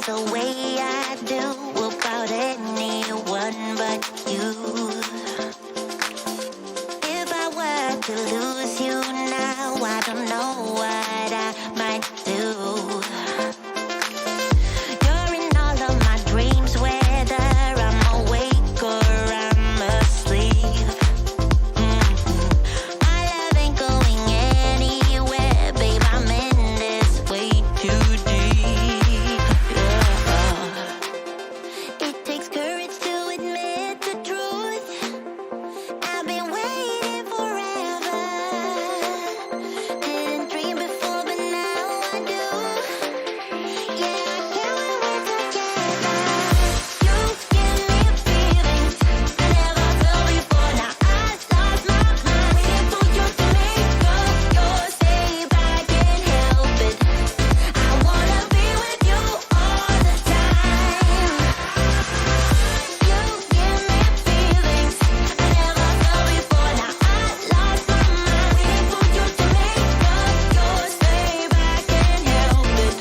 feels the way I do about anyone but you. If I were to lose you now, I don't know what I might do. You're in all of my dreams, whether I'm awake or I'm asleep. My love ain't going anywhere, babe, I'm in this way too deep. It takes courage to admit the truth. I've been waiting forever. Didn't dream before, but now I do. Yeah, I can't wait together. You give me feelings I never felt before. Now I lost my mind, waiting for you to make up your save. I can't help it. I wanna be with you all the time. You give me feelings I never felt before. Now I lost my mind, waiting for you to make up your save. I can't help it,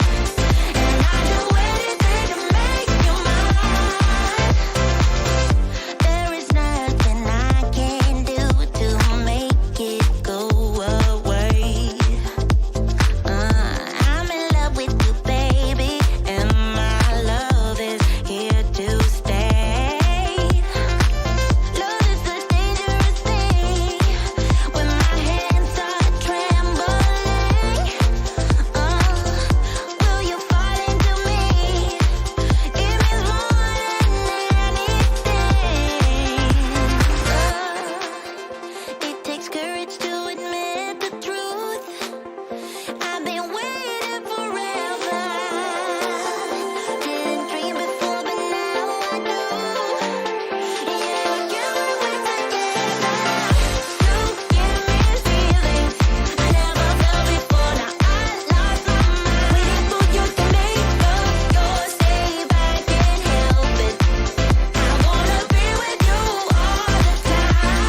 and I do anything to make you mine. There is nothing I can do to make it go away. I'm in love with you, baby, and my love is here to stay. Love is a dangerous thing when my hands are trembling. Will you fall into me? It means more than anything. It takes courage to admit the truth. I've been waiting forever. Didn't dream before, but now I do. Yeah, I can't wait together. You give me feelings I never felt before. Now I lost my mind, waiting for you to make up your save. I can't help it. I wanna be with you all the time. You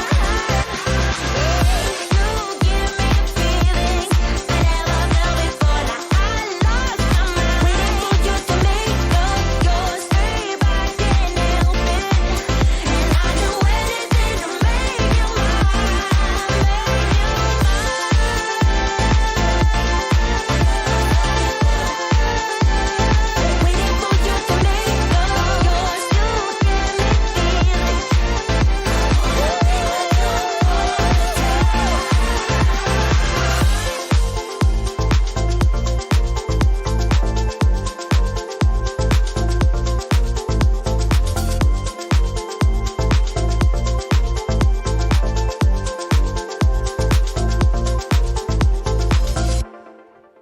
give me feelings I never felt before. Now I lost my mind, waiting for you to make up your save. I can't help it, and I do anything to make you mine. Waiting for you to make up yours. You give me feelings.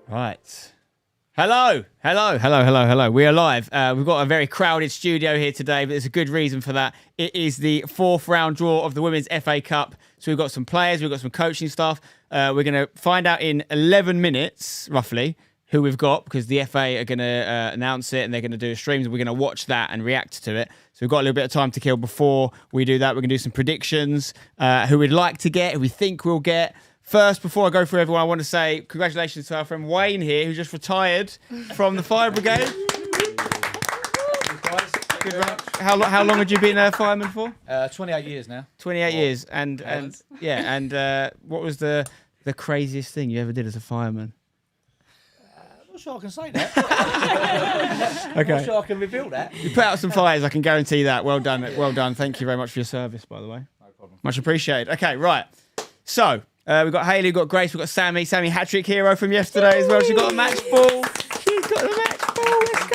Right. Hello. We are live. We've got a very crowded studio here today, but there's a good reason for that. It is the fourth round draw of the Women's FA Cup. So we've got some players, we've got some coaching staff. We're going to find out in 11 minutes, roughly, who we've got, because the FA are going to announce it and they're going to do a stream. So we're going to watch that and react to it. So we've got a little bit of time to kill before we do that. We're going to do some predictions, who we'd like to get, who we think we'll get. First, before I go through everyone, I want to say congratulations to our friend Wayne here, who just retired from the fire brigade. Good run. How long had you been a fireman for? 28 years now. 28 years. And what was the craziest thing you ever did as a fireman? I'm not sure I can say that. Okay. I'm not sure I can reveal that. You put out some fires, I can guarantee that. Well done. Well done. Thank you very much for your service, by the way. No problem. Much appreciated. Okay, right. So, we've got Hayley, we've got Grace, we've got Sammy. Sammy, hat-trick hero from yesterday as well. She got a match ball. She's got a match ball. Let's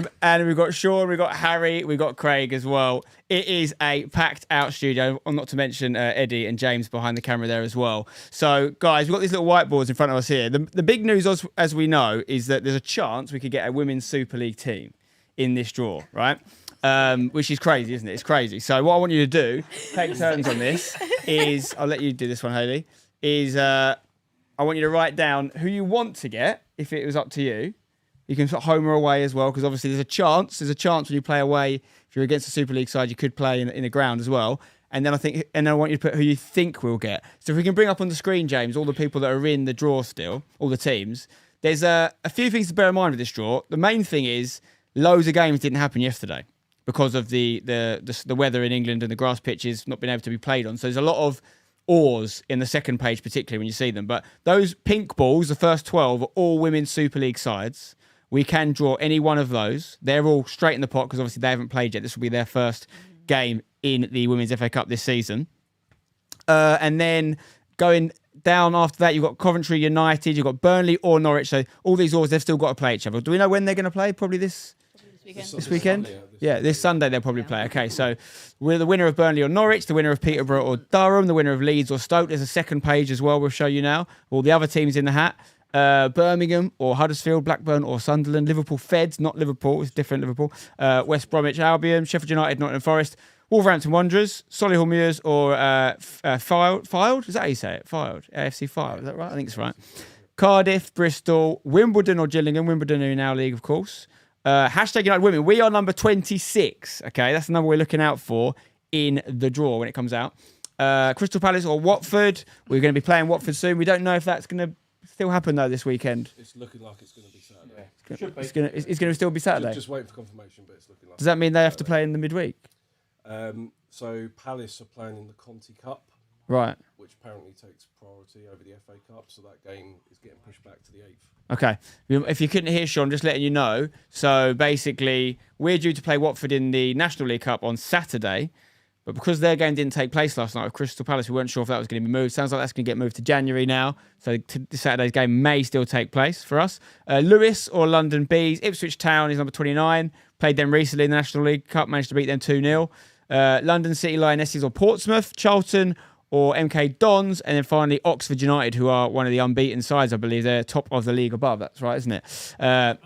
go. And we've got Sean, we've got Harry, we've got Craig as well. It is a packed out studio, not to mention Eddie and James behind the camera there as well. So, guys, we've got these little whiteboards in front of us here. The big news, as we know, is that there's a chance we could get a Women's Super League team in this draw, right? Which is crazy, isn't it? It's crazy. So what I want you to do, take turns on this, is, I'll let you do this one, Hayley, is I want you to write down who you want to get, if it was up to you. You can put home or away as well, because obviously there's a chance when you play away, if you're against a Super League side, you could play in the ground as well. And then I want you to put who you think we'll get. So if we can bring up on the screen, James, all the people that are in the draw still, all the teams, there's a few things to bear in mind with this draw. The main thing is loads of games didn't happen yesterday because of the weather in England and the grass pitches not being able to be played on. So there's a lot of oars in the second page, particularly when you see them. But those pink balls, the first 12, are all Women's Super League sides. We can draw any one of those. They're all straight in the pot because obviously they haven't played yet. This will be their first game in the Women's FA Cup this season. And then going down after that, you've got Coventry United, you've got Burnley or Norwich. So all these oars, they've still got to play each other. Do we know when they're going to play? Probably this weekend? This Sunday they'll probably play. Okay, so we're the winner of Burnley or Norwich, the winner of Peterborough or Durham, the winner of Leeds or Stoke. There's a second page as well we'll show you now. All the other teams in the hat. Birmingham or Huddersfield, Blackburn or Sunderland, Liverpool Feds, not Liverpool, it's different Liverpool, West Bromwich Albion, Sheffield United, Nottingham Forest, Wolverhampton Wanderers, Solihull Muirs or Fylde, is that how you say it? Fylde, AFC Fylde, is that right? I think it's right. Cardiff, Bristol, Wimbledon or Gillingham, Wimbledon are in our league of course. Hashtag United Women, we are number 26, okay, that's the number we're looking out for in the draw when it comes out. Crystal Palace or Watford, we're going to be playing Watford soon, we don't know if that's going to still happen though this weekend. It's looking like it's going to be Saturday. It's going to still be Saturday. Just waiting for confirmation, but it's looking like. Does that mean they have to play in the midweek? So Palace are playing in the Conti Cup, Right. which apparently takes priority over the FA Cup. So that game is getting pushed back to the 8th. Okay. If you couldn't hear Sean, just letting you know. So basically, we're due to play Watford in the National League Cup on Saturday. But because their game didn't take place last night with Crystal Palace, we weren't sure if that was going to be moved. Sounds like that's going to get moved to January now. So Saturday's game may still take place for us. Lewis or London Bees. Ipswich Town is number 29. Played them recently in the National League Cup. Managed to beat them 2-0. London City Lionesses or Portsmouth. Charlton or MK Dons. And then finally Oxford United, who are one of the unbeaten sides, I believe. They're top of the league above. That's right, isn't it?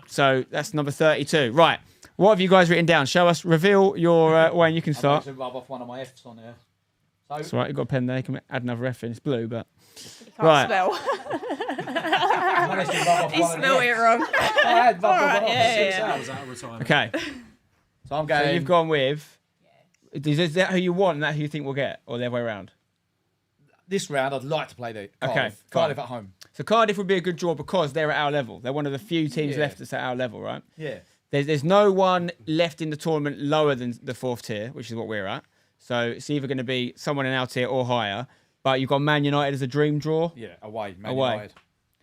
So that's number 32. Right. What have you guys written down? Show us. Reveal your... Wayne, you can start. I'm going to rub off one of my F's on here. So, That's right. You've got a pen there. You can add another F in. It's blue, but... Can't spell. he spelled it wrong. I was out of retirement. Okay. So I'm going. So you've gone with... Is that who you want and that who you think we'll get? Or the other way around? This round, I'd like to play the Cardiff. Okay, Cardiff fine. at home. So Cardiff would be a good draw because they're at our level. They're one of the few teams Yeah. left that's at our level, right? Yeah. There's no one left in the tournament lower than the 4th tier, which is what we're at. So it's either going to be someone in our tier or higher. But you've got Man United as a dream draw. Yeah, away. Man Away. United.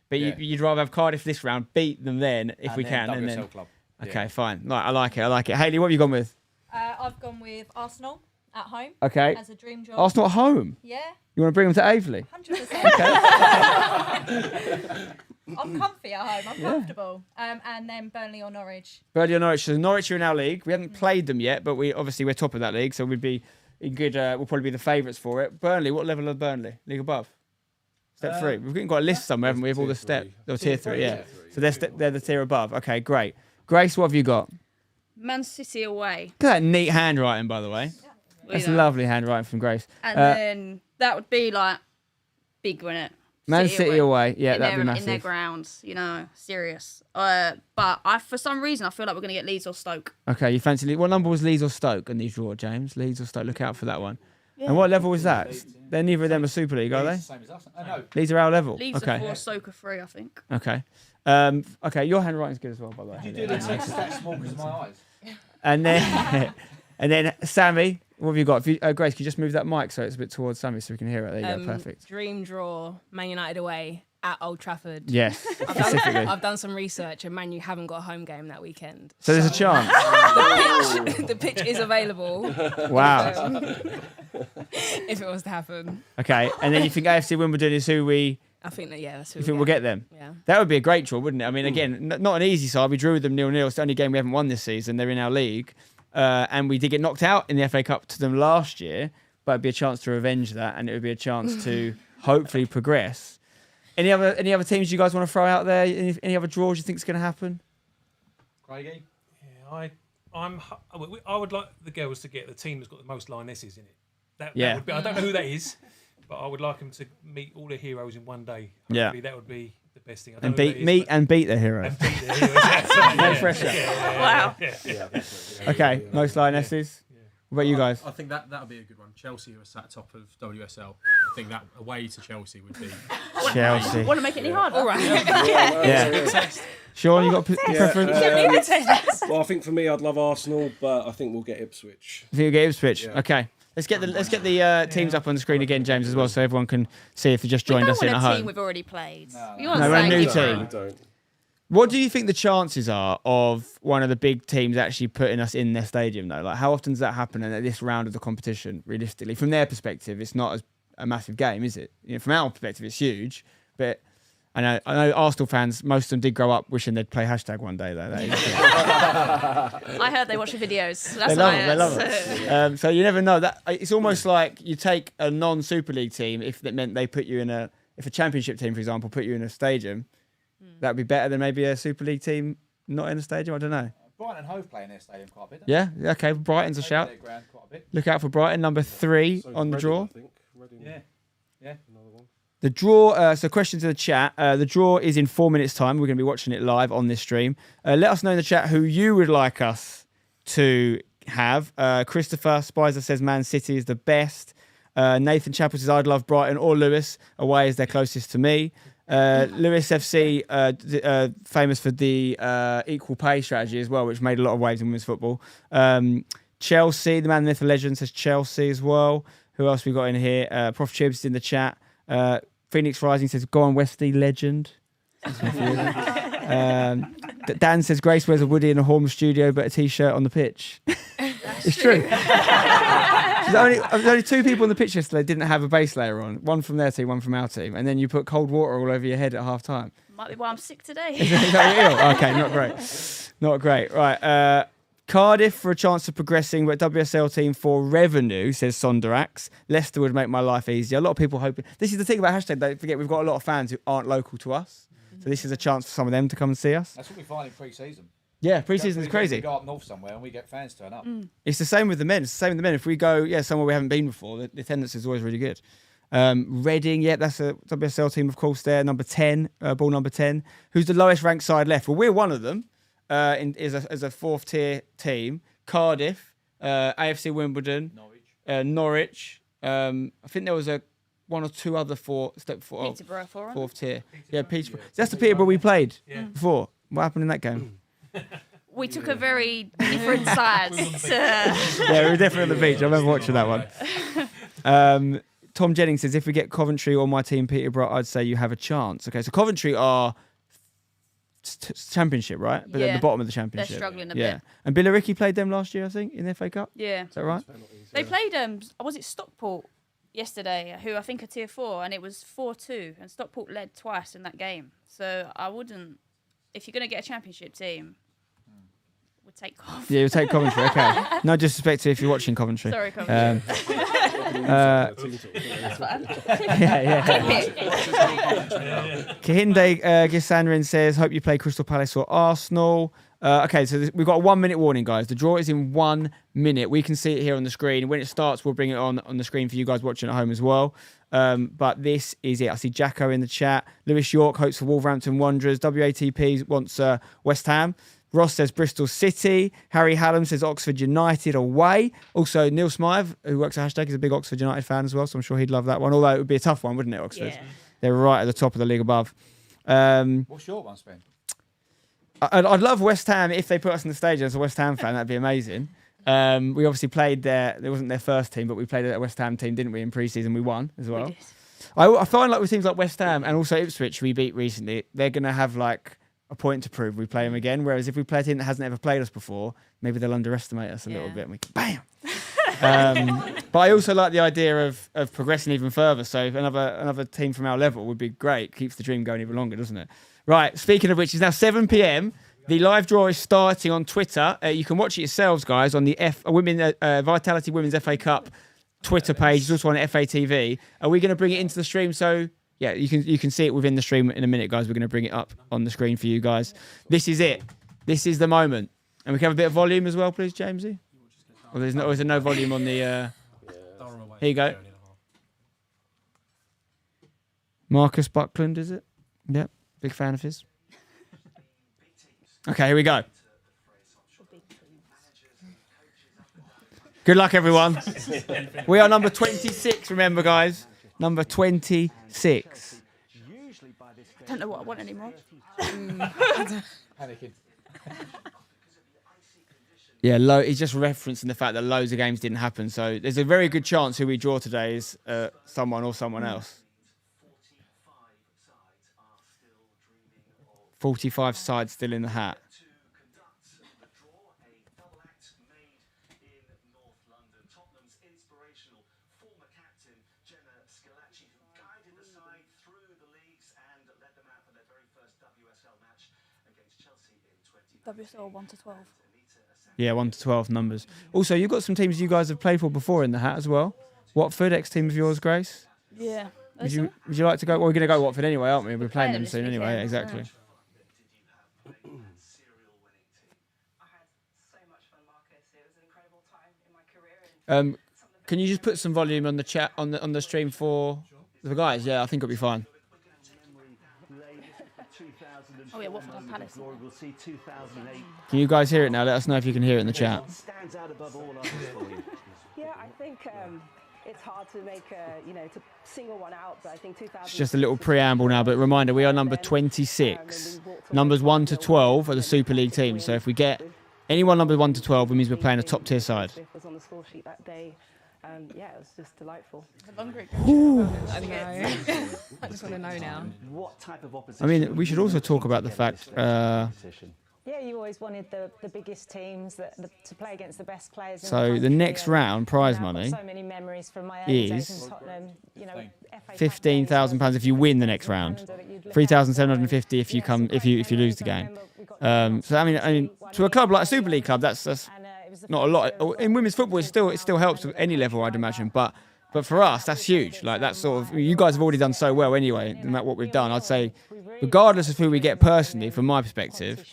But Yeah. you'd rather have Cardiff this round, beat them then if And we then can. And WSL then... Club. Okay, fine. Right, I like it. Hayley, what have you gone with? I've gone with Arsenal at home Okay. as a dream job. Arsenal at home. Yeah, You want to bring them to Aveley? 100%. I'm comfy at home. I'm comfortable. And then Burnley or Norwich. Burnley or Norwich. So Norwich are in our league. We haven't played them yet, but we're top of that league, so we'd be in good. We'll probably be the favourites for it. Burnley. What level of Burnley? League above. Step 3. We've got a list somewhere, haven't we, of all the steps? Oh, tier 3. Yeah. So they're the tier above. Okay, great. Grace, what have you got? Man City away. Look at that neat handwriting, by the way. That's lovely handwriting from Grace. And then that would be like big, wouldn't it? Man City away. Yeah, that'd be In their massive. grounds, serious. But for some reason, I feel like we're going to get Leeds or Stoke. Okay, you fancy Leeds. What number was Leeds or Stoke in these draw, James? Leeds or Stoke? Look out for that one. Yeah. And what level was that? They're neither of them a Super League, are they? Same as us. No. Leeds are our level. Leeds Okay. are 4, Stoke are 3, I think. Okay. Okay, your handwriting's good as well, by the way. You do the text that small because of my eyes. And then, and then Sammy, what have you got? Grace, can you just move that mic so it's a bit towards Sammy so we can hear it? There you go, perfect. Dream draw, Man United away at Old Trafford. Yes, specifically. I've done some research and Man U haven't got a home game that weekend. So there's a chance. The pitch is available Wow. if it was to happen. Okay, and then you think AFC Wimbledon is who we... I think that, that's who You think we'll get them? Yeah. That would be a great draw, wouldn't it? I mean, again, not an easy side. We drew with them 0-0. It's the only game we haven't won this season. They're in our league. And we did get knocked out in the FA Cup to them last year, but it'd be a chance to revenge that, and it would be a chance to hopefully progress. Any other teams you guys want to throw out there? Any other draws you think is going to happen? Craigie? Yeah, I would like the girls to get the team that's got the most lionesses in it. That would be, I don't know who that is, but I would like them to meet all the heroes in one day. Hopefully that would be the best thing. I don't And beat the hero. And beat the heroes. No pressure. Wow. Yeah. Okay, most lionesses. What about you guys? I think that would be a good one. Chelsea, who are sat top of WSL, I think that away to Chelsea would be. Chelsea. Want to make it any harder? All right. Yeah. Sean, you got a preference? Well, I think for me, I'd love Arsenal, but I think we'll get Ipswich. I think you'll get Ipswich. Yeah. Okay. Let's get the teams up on the screen again, James, as well, so everyone can see if they just joined us in at a home. team we've already played. We No, we're a new team. Don't. What do you think the chances are of one of the big teams actually putting us in their stadium, though? Like, how often does that happen at this round of the competition, realistically? From their perspective, it's not as a massive game, is it? You know, from our perspective, it's huge. But I know Arsenal fans, most of them did grow up wishing they'd play hashtag one day, though. That is I heard they watch the videos. So that's they what love it. So you never know. That it's almost like you take a non-Super League team, if that meant they put you in if a Championship team, for example, put you in a stadium, that'd be better than maybe a Super League team not in a stadium. I don't know. Brighton and Hove play in their stadium quite a bit. Yeah, okay. Brighton's a shout. Ground quite a bit. Look out for Brighton, number 3 So on the Reading, draw. I think. Reading, Yeah. another one. The draw, so questions in the chat. The draw is in 4 minutes' time. We're going to be watching it live on this stream. Let us know in the chat who you would like us to have. Christopher Spicer says Man City is the best. Nathan Chappell says I'd love Brighton or Lewis. Away is their closest to me. Lewis FC, famous for the equal pay strategy as well, which made a lot of waves in women's football. Chelsea, the man, the myth, the legend, says Chelsea as well. Who else we got in here? Prof Chibs in the chat. Phoenix Rising says, go on Westy, legend. Dan says, Grace wears a Woody in a home studio, but a T-shirt on the pitch. It's true. There's only 2 people on the pitch yesterday didn't have a base layer on. One from their team, one from our team. And then you put cold water all over your head at half time. Might be why I'm sick today. Is that what you're ill? Okay, not great. Not great. Right. Cardiff for a chance of progressing, but WSL team for revenue, says Sonderax. Leicester would make my life easier. A lot of people hoping. This is the thing about hashtag, don't forget, we've got a lot of fans who aren't local to us. So this is a chance for some of them to come and see us. That's what we find in pre-season. Yeah, pre-season is crazy. We go up north somewhere and we get fans turn up. It's the same with the men. It's the same with the men. If we go, somewhere we haven't been before, the attendance is always really good. Reading, that's a WSL team, of course, there. Number 10, ball number 10. Who's the lowest ranked side left? Well, we're one of them as a 4th tier team. Cardiff, AFC Wimbledon, Norwich. I think there was one or two other Peterborough for 'em. 4th tier. Yeah, Peterborough. That's the Peterborough we played before. What happened in that game? We took a very different side. Yeah, we were definitely on the beach. I remember watching that one. Tom Jennings says, if we get Coventry or my team Peterborough, I'd say you have a chance. Okay, so Coventry are Championship, right? But they're at the bottom of the Championship. They're struggling a yeah. bit. And Billericay played them last year, I think, in the FA Cup. Yeah. Is that right? They played, was it Stockport yesterday, who I think are tier 4, and it was 4-2, and Stockport led twice in that game. So I wouldn't, if you're going to get a Championship team, would take Coventry. Yeah, you'll take Coventry, okay. No disrespect to if you're watching Coventry. Sorry, Coventry. Kahinde Gisandrin says, hope you play Crystal Palace or Arsenal. Okay, so we've got a 1 minute warning, guys. The draw is in 1 minute. We can see it here on the screen. When it starts, we'll bring it on the screen for you guys watching at home as well. But this is it. I see Jacko in the chat. Lewis York hopes for Wolverhampton Wanderers. WATP wants West Ham. Ross says Bristol City. Harry Hallam says Oxford United away. Also, Neil Smythe, who works at Hashtag, is a big Oxford United fan as well, so I'm sure he'd love that one. Although it would be a tough one, wouldn't it, Oxford? Yeah. They're right at the top of the league above. What's your one, Spen? I'd love West Ham if they put us in the stage as a West Ham fan. That'd be amazing. We obviously played there. It wasn't their first team, but we played at a West Ham team, didn't we, in pre-season? We won as well. We did. I find like with teams like West Ham and also Ipswich, who we beat recently, they're going to have like a point to prove we play them again. Whereas if we play a team that hasn't ever played us before, maybe they'll underestimate us a little bit and we can bam. But I also like the idea of progressing even further. So another team from our level would be great. Keeps the dream going even longer, doesn't it? Right. Speaking of which, it's now 7 p.m. The live draw is starting on Twitter. You can watch it yourselves, guys, on the Vitality Women's FA Cup Twitter page. It's also on FATV. Are we going to bring it into the stream? So yeah, you can see it within the stream in a minute, guys. We're going to bring it up on the screen for you guys. This is it. This is the moment. And we can have a bit of volume as well, please, Jamesy. Or is there no volume on the... Here you go. Marcus Buckland, is it? Yep, big fan of his. Okay, here we go. Good luck, everyone. We are number 26, remember, guys. Number 26. I don't know what I want anymore. Yeah, he's just referencing the fact that loads of games didn't happen. So there's a very good chance who we draw today is someone or someone else. 45 sides still in the hat. WSL 1 to 12. Yeah, 1 to 12 numbers. Also, you've got some teams you guys have played for before in the hat as well. Watford, ex-team of yours, Grace? Yeah. Would you like to go? Well, we're going to go Watford anyway, aren't we? We're playing them this soon anyway. weekend, Yeah, exactly. Can you just put some volume on the chat on the stream for the guys? Yeah, I think it'll be fine. Oh yeah, Watford and Palace. Can you guys hear it now? Let us know if you can hear it in the chat. Yeah, I think it's hard to make to single one out, but I think 2000. It's just a little preamble now, but reminder, we are number 26. Numbers 1 to 12 are the Super League teams. So if we get anyone number 1 to 12, it means we're playing a top tier side. Was on the score sheet that day. Yeah, it was just delightful. I know. I just want to know now. What type of opposition? I mean, we should also talk about the fact. Yeah, you always wanted the biggest teams to play against the best players. So the next round prize money so many memories from my early days is in Tottenham, £15,000 if you win the next round, £3,750 if you lose the game. So I mean, to a club like a Super League club, that's not a lot. In women's football, it still helps at any level, I'd imagine. But for us, that's huge. Like that's sort of you guys have already done so well anyway. No matter what we've done, I'd say, regardless of who we get personally, from my perspective,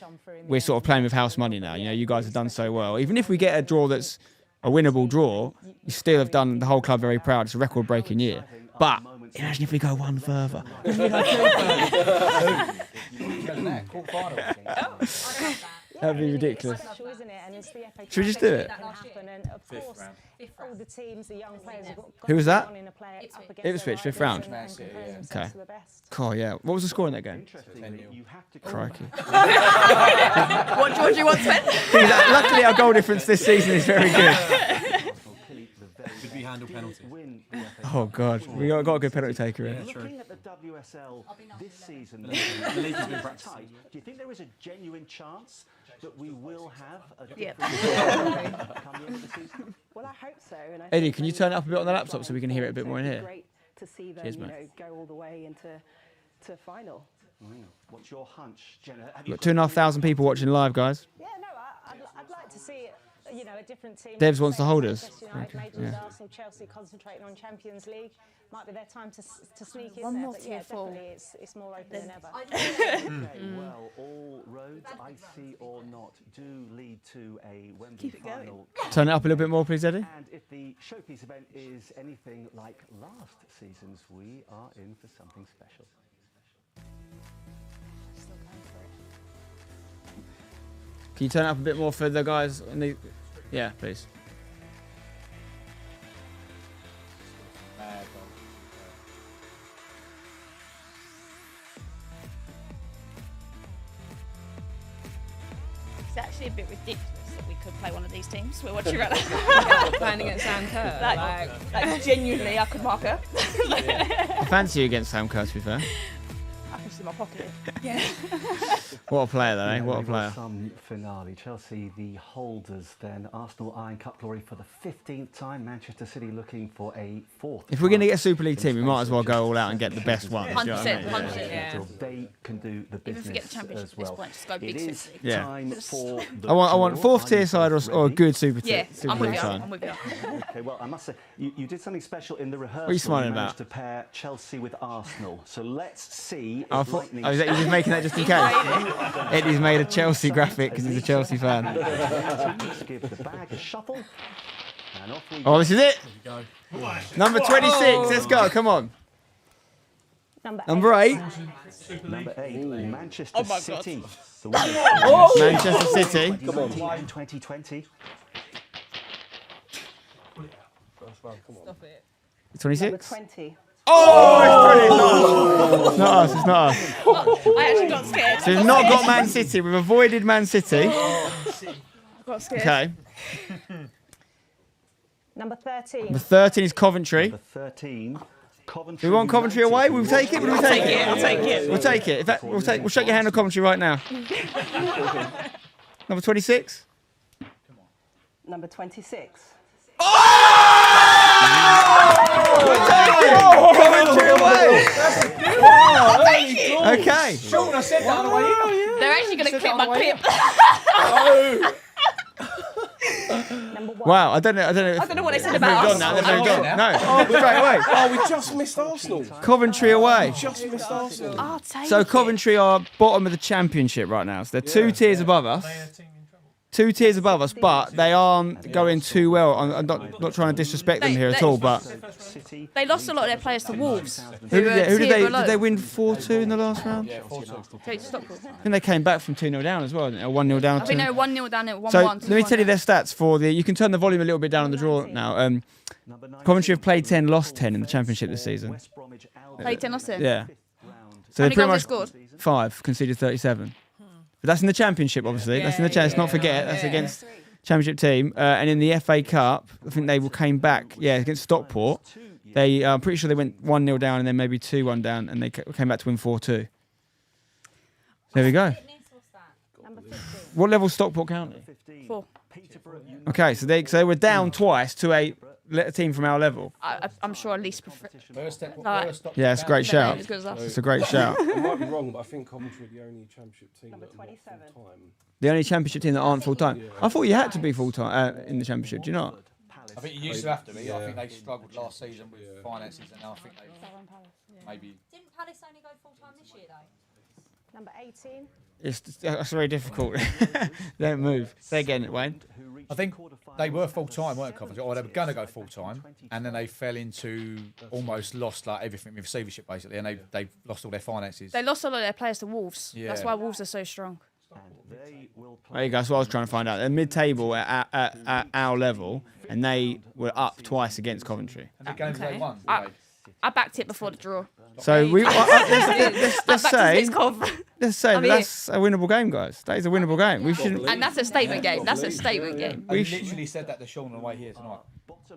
we're sort of playing with house money now. You know, you guys have done so well. Even if we get a draw that's a winnable draw, you still have done the whole club very proud. It's a record-breaking year. But imagine if we go one further. That'd be ridiculous. Should we just do it? Who was that? Ipswich, 5th round. Okay. Cool, yeah. What was the score in that game? Crikey. What draw do you want, Sven? Luckily, our goal difference this season is very good. Could we handle penalty? Oh, God. We got a good penalty taker in. Looking at the WSL this season, the league has been tight. Do you think there is a genuine chance that we will have a different come the end of the season? Well, I hope so. And I Eddie, can you turn it up a bit on the laptop so we can hear it a bit more in here? Great to see them, Cheers, go all the way into final. What's your hunch, Jenna? We've got 2,500 people watching live, guys. Yeah, no, I'd like to see a different team. Devs wants to hold us. Yeah. Arsenal, Chelsea concentrating on Champions League. Might be their time to sneak in One there. more But tier yeah, four. definitely it's more open than ever. Well, all roads, icy or not, do lead to a Wembley Keep it going. final. Turn it up a little bit more, please, Eddie. And if the showpiece event is anything like last season's, we are in for something special. Can you turn it up a bit more for the guys? Yeah, please. It's actually a bit ridiculous that we could play one of these teams. We're watching right now. Playing against Sam Kerr. Like genuinely, I could mark her. I fancy you against Sam Kerr, to be fair. I can see my pocket. What a player, though, eh? What a player. Some finale. Chelsea, the holders, then Arsenal eyeing cup glory for the 15th time. Manchester City looking for a 4th. If we're going to get a Super League team, we might as well go all out and get the best one. 100%, 100%. Yeah. They can do the business Even if we get the championship as at this well. point, just go big It is City. Yeah. time for the I want draw. 4th tier side or a good Super Yeah, I'm with League you. side. I'm with you. Okay, well, I must say, you did something special in the rehearsal. What are you smiling You managed about? to pair Chelsea with Arsenal. So let's see Oh, if lightning is that you just making that just in case? Eddie's made a Chelsea graphic because he's a Chelsea fan. Let's give the bag a shuffle. And off we Oh, this is it. Number 26. Oh. Let's go. Come on. Number 8. Number 8, Manchester Oh my God. City. The winners Manchester City. 2019 and 2020. last round. Come on. Stop it. 26? 20. Oh, it's not us. It's not us. I actually got scared. So we've not got Man City. We've avoided Man City. I got scared. Okay. Number 13. Number 13 is Coventry. Number 13. Do we want Coventry away? We'll take it. We'll take it. I'll take it. We'll take it. In fact, we'll shake your hand on Coventry right now. Number 26. Number 26. Coventry away. Okay. Sean, I said that on the way in. They're actually going to clip my clip. Number 1. Wow, I don't know. I don't know what they said They've about moved us. on now. They've moved on. No, straight away. Oh, we just missed Arsenal. Coventry away. Just missed Arsenal. I'll take So it. Coventry are bottom of the championship right now. So they're 2 tiers above us. 2 tiers above us, but they aren't going too well. I'm not trying to disrespect them here at all, but They lost a lot of their players to Wolves. who did tier they below. did they win 4-2 in the last round? Okay, Stockport. I think they came back from 2-0 down as well, didn't they? Or 1-0 down. I think they were 1-0 down at 1-1. So let me tell you their stats for the. You can turn the volume a little bit down on the draw now. Coventry have played 10, lost 10 in the championship this season. Played 10 lost 10. Yeah. So How they many pretty goals much they scored? 5, conceded 37. But that's in the championship, obviously. That's in the chance. Not forget that's against championship team. And in the FA Cup, I think they came back. Yeah, against Stockport. They I'm pretty sure they went 1-0 down and then maybe 2-1 down, and they came back to win 4-2. There we go. Number 15. What level Stockport County? 4. Okay, so they were down twice to a team from our level. I'm sure at least prefer. Yeah, it's a great shout. As good as us. It's a great shout. I might be wrong, but I think Coventry are the only championship team that are not 27. full time. The only championship team that aren't full time. I thought you had to be full time in the championship. Do you not? I think you used to have to be. I think they struggled last season with finances, and now I think they maybe. Didn't Palace only go full time this year though? Number 18. That's very difficult. Don't move. Say again, Wayne. I think they were full time, weren't Coventry? Or they were going to go full time, and then they fell into almost lost like everything with receivership basically, and they lost all their finances. They lost a lot of their players to Wolves. Yeah. That's why Wolves are so strong. There you go. That's what I was trying to find out. They're mid-table at our level, and they were up twice against Coventry. And the games Okay. they won. I backed it before the draw. So let's say Let's I'm here. that's a winnable game, guys. That is a winnable game. We shouldn't. And that's a statement game. That's a statement game. We literally said that to Sean on the way here tonight.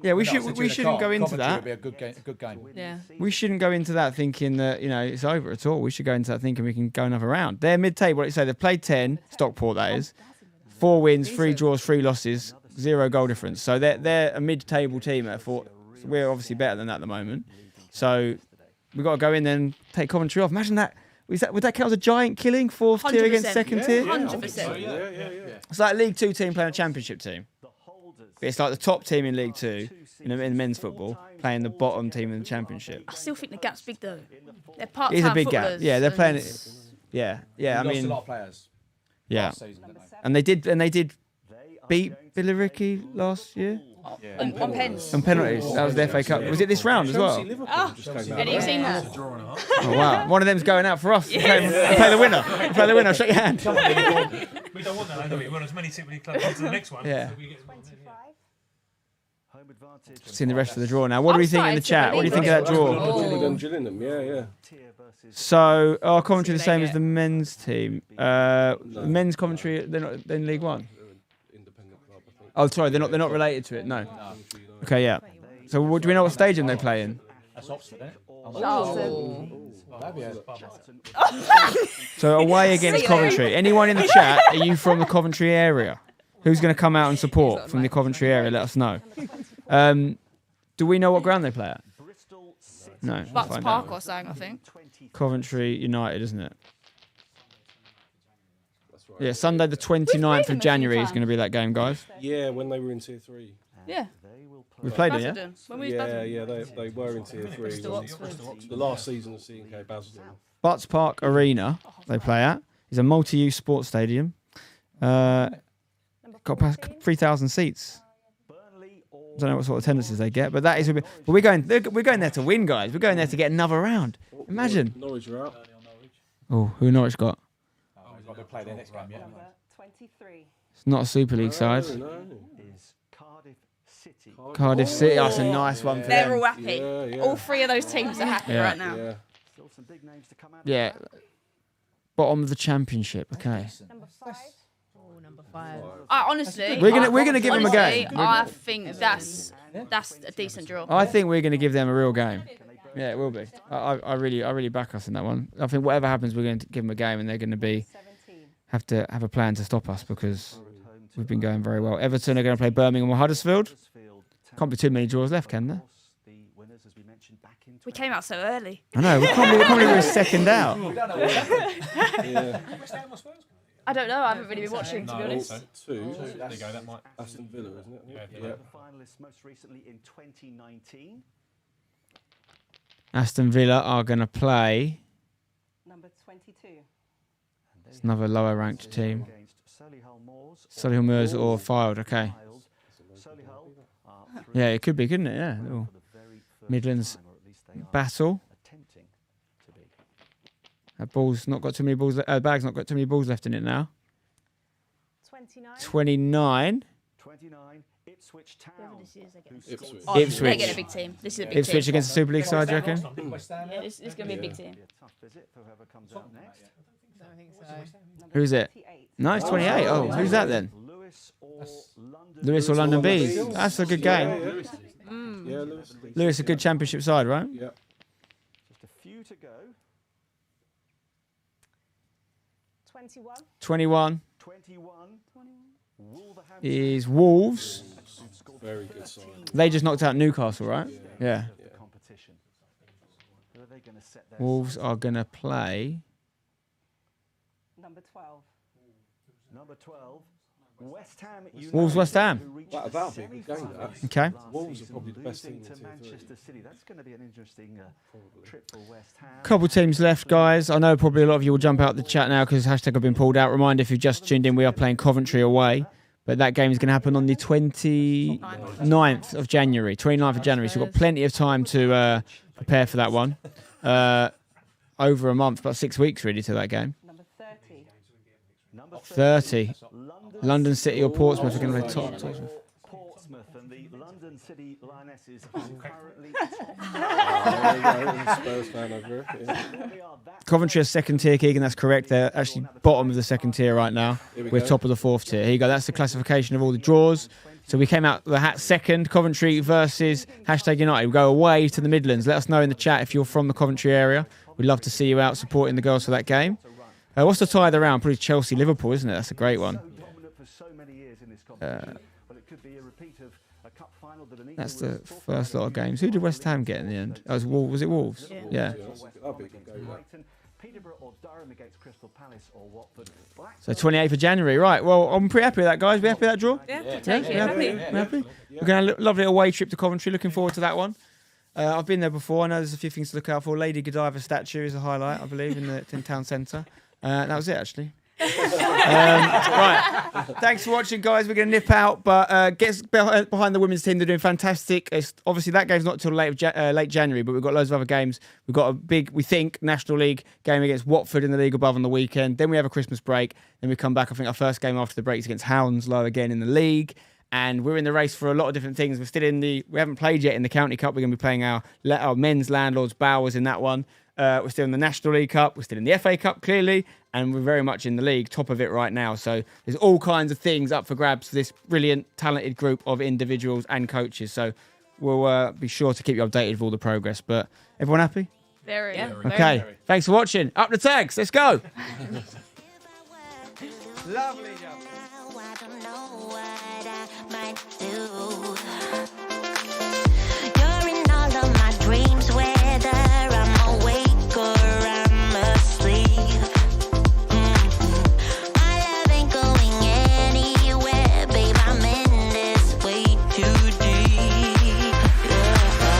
Yeah, we No, I said to we you in the shouldn't car, go into Coventry that. would be a good game. Yeah. We shouldn't go into that thinking that it's over at all. We should go into that thinking we can go another round. They're mid-table. Like you say, they've played 10. Stockport, that is. 4 wins, 3 draws, 3 losses, 0 goal difference. So they're a mid-table team at 4. We're obviously better than that at the moment. So we've got to go in and take Coventry off. Imagine that. Would that count as a giant killing? 4th tier against 100%. 2nd tier? 100%. It's like a League 2 team playing a championship team. It's like the top team in League 2 in men's football playing the bottom team in the championship. I still think the gap's big though. They're part-time It's a big gap. footballers, Yeah, they're and playing it. Yeah. I Lost mean, a lot of players. yeah. Last season, didn't they? And they did beat Billericay last year on pens. on penalties. That was the FA Cup. Was it this round as well? Have you seen that? Oh wow! One of them's going out for us. Play the winner. Play the winner. Shake your hand. We don't want that, do we? We want as many City clubs on to the next one. Yeah. So we get 25. Seeing the rest of the draw now. What do we think in the chat? What do you think of that draw? Gillingham, yeah. So, Coventry the same as the men's team. Men's Coventry, they're not in League One. Independent club, I think. Oh, sorry, they're not related to it. No. Okay, yeah. So, do we know what stadium they play in? That's Oxford, isn't it? So away against Coventry. Anyone in the chat? Are you from the Coventry area? Who's going to come out and support from the Coventry area? Let us know. Do we know what ground they play at? No. we'll Butts find Park out. or something, I think. Coventry United, isn't it? Yeah, Sunday the 29th of January is going to be that game, guys. Yeah, when they were in Tier 3. Yeah. We played it, yeah? Basildon. When we was Yeah, Basildon. they were in Tier 3. Bristol, Oxford. The last season of C&K Basildon. Butts Park Arena they play at. It's a multi-use sports stadium. Got past 3,000 seats. I don't know what sort of attendances they get, but that is. But we're going there to win, guys. We're going there to get another round. Imagine. Norwich are out. Oh, who Norwich got? We've got to play their next game, yeah. Number 23. It's not a Super League side. No. Is Cardiff City. Cardiff City. That's a nice one for They're them. all happy. Yeah, yeah. All three of those teams are happy Yeah. right now. Yeah. Still some big names to come out. Yeah. Bottom of the championship. Okay. Number 5. Oh, number 5. Honestly, We're gonna give them a honestly, game. I think that's a decent draw. I think we're going to give them a real game. Yeah, it will be. I really back us in that one. I think whatever happens, we're going to give them a game, and they're going to have to have a plan to stop us because we've been going very well. Everton are going to play Birmingham or Huddersfield. Can't be too many draws left, can there? We came out so early. I know. We can't believe we're second out. I don't know. I haven't really been watching, to be honest. Two. There you go. That might. Aston Villa, isn't it? Yeah. The finalists most recently in 2019. Aston Villa are going to play. Number 22. It's another lower ranked team. Against Solihull Moors. Solihull Moors or Fylde. Okay. Solihull are Yeah, it could be, couldn't it? Yeah. Little for the very first Midlands time, or at least they are battle. attempting to be. That ball's not got too many balls. Bag's not got too many balls left in it now. 29. 29. 29, Ipswich Town. Ipswich. Oh, They're Ipswich. getting a big team. This is a big Ipswich team. against the Super League side, do you reckon? Yeah, this is going to be a big team. Be a tough visit for whoever comes out next. I don't think so. Who's it? 28. No, it's 28. Oh, who's that then? Lewis or London. Lewis or London Bees. That's a good game. Yeah, Lewis. Lewis, a good championship side, right? Yeah. Just a few to go. 21. 21 21. Wolverhampton. is Wolves. Very good side. They just knocked out Newcastle, right? Yeah. The competition. Who are they going to set their Wolves sights are going to play. Number 12. on? Number 12. West Ham. Wolves, West Ham. who reached That the about be a good game, that. semi-finals Okay. last Wolves are season, probably the best team losing in to Tier 3. Manchester City. That's going to be an interesting trip for West Ham. Couple teams left, guys. I know probably a lot of you will jump out the chat now because hashtag have been pulled out. Reminder, if you've just tuned in, we are playing Coventry away. But that game is going to happen on the 29th of January. 29th of January. So we've got plenty of time to prepare for that one. Over a month, about 6 weeks really to that game. Number 30. Number 30. London City or Portsmouth are going to play top. Portsmouth and the London City Lionesses are currently Spurs fan over here. Yeah. Coventry are second tier, Keegan, that's correct. They're actually bottom of the second tier right now. We're top of the fourth tier. Here you go, that's the classification of all the draws. So we came out the hat second, Coventry versus hashtag United. We go away to the Midlands. Let us know in the chat if you're from the Coventry area. We'd love to see you out supporting the girls for that game. What's the tie of the round? Probably Chelsea-Liverpool, isn't it? That's a great one. for so many years in this competition. Well, it could be a repeat of a cup final that Anita That's was the forfeit first lot of games. Who did West Ham get in the end? Oh, was it Wolves? Yeah. That'll be a good game, that. Brighton, Peterborough or Durham against Crystal Palace or Watford. So 28th of January. Right, well, I'm pretty happy with that, guys. We happy with that draw? Yeah, take it. We happy? We happy? We're going to have a lovely away trip to Coventry. Looking forward to that one. I've been there before. I know there's a few things to look out for. Lady Godiva statue is a highlight, I believe, in town centre. That was it, actually. Right. Thanks for watching, guys. We're going to nip out, but get behind the women's team. They're doing fantastic. Obviously, that game's not until late January, but we've got loads of other games. We've got a big, we think, National League game against Watford in the league above on the weekend. Then we have a Christmas break. Then we come back. I think our first game after the break is against Hounslow again in the league. And we're in the race for a lot of different things. We haven't played yet in the County Cup. We're going to be playing our men's landlords Bowers in that one. We're still in the National League Cup. We're still in the FA Cup, clearly. And we're very much in the league, top of it right now. So there's all kinds of things up for grabs for this brilliant, talented group of individuals and coaches. So we'll be sure to keep you updated with all the progress. But everyone happy? Very. Yeah. Okay. Thanks for watching. Up the tags. Let's go. Lovely job. I don't know why.